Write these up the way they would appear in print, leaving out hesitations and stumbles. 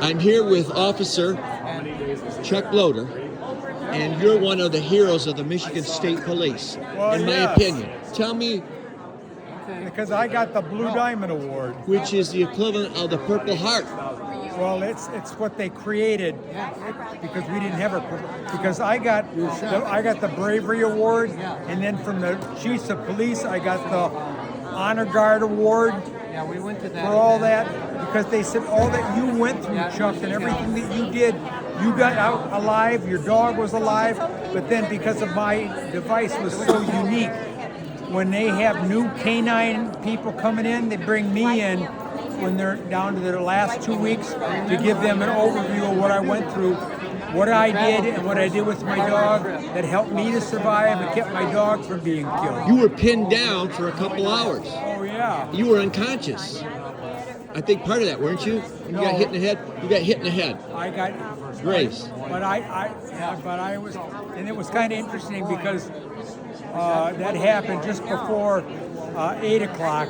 I'm here with Officer Chuck Loader, and you're one of the heroes of the Michigan State Police, Well, in my yes. opinion. Tell me, Because I got the Blue Diamond Award. which is the equivalent of the Purple Heart. Well, it's what they created because we didn't have because I got the Bravery Award, and then from the Chiefs of Police I got the Honor Guard Award. Yeah, we went to that. For all that, because they said all that you went through, Chuck, and everything that you did, you got out alive, your dog was alive, but then because of my device was so unique, when they have new canine people coming in, they bring me in when they're down to their last 2 weeks to give them an overview of what I went through, what I did, and what I did with my dog that helped me to survive and kept my dog from being killed. You were pinned down for a couple hours. Oh, yeah. You were unconscious. I think part of that, weren't you? You got hit in the head. You got hit in the head. I got Grace. but I was, and it was kind of interesting because that happened just before 8 o'clock.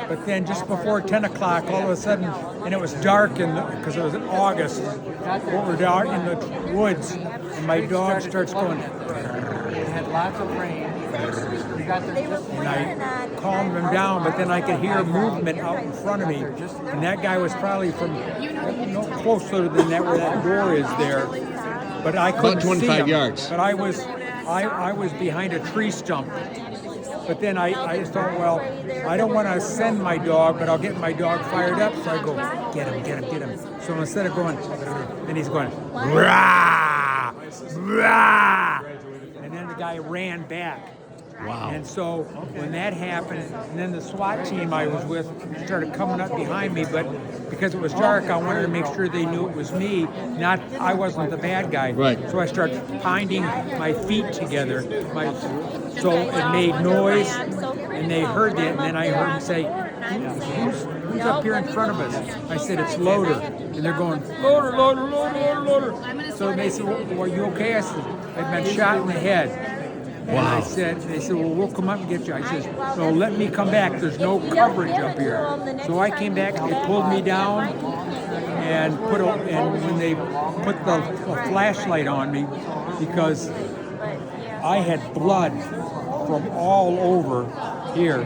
But then just before 10 o'clock, all of a sudden, and it was dark because it was in August, we're dark in the woods, and my dog starts going. We had lots of rain. We got there just And I calmed him down, but then I could hear movement out in front of me. And that guy was probably from no closer than that where that door is there. But I couldn't About 25 see him. yards. But I was behind a tree stump. But then I thought, well, I don't want to send my dog, but I'll get my dog fired up. So I go, get him. So instead of going, then he's going, rah, rah. And then the guy ran back. Wow. And so when that happened, and then the SWAT team I was with started coming up behind me, but because it was dark, I wanted to make sure they knew it was me, not I wasn't the bad guy. Right. So I started binding my feet together, so it made noise, and they heard it, and then I heard them say, who's up here in front of us? I said, it's Loader. And they're going, Loader. So they said, well, are you okay? I said, I've been shot in the head. And Wow. they said, well, we'll come up and get you. I said, no, let me come back. There's no coverage up here. So I came back, they pulled me down, and when they put the flashlight on me, because I had blood from all over here.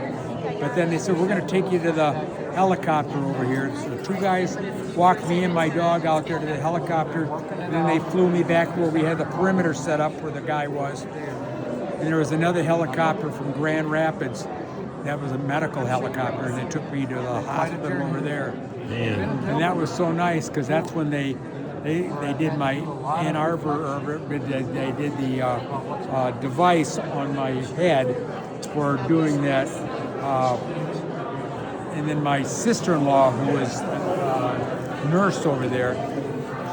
But then they said, we're going to take you to the helicopter over here. So the two guys walked me and my dog out there to the helicopter, and then they flew me back where we had the perimeter set up where the guy was. And there was another helicopter from Grand Rapids. That was a medical helicopter, and they took me to the hospital over there. Man. And that was so nice because that's when they did my Ann Arbor, they did the device on my head for doing that. And then my sister-in-law, who was a nurse over there,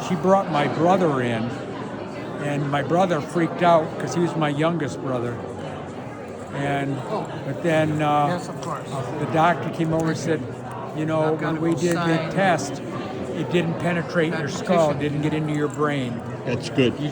she brought my brother in. And my brother freaked out because he was my youngest brother. But then yes, of course. the doctor came over and said, when we did the test, it didn't penetrate your skull, it didn't get into your brain. That's good. You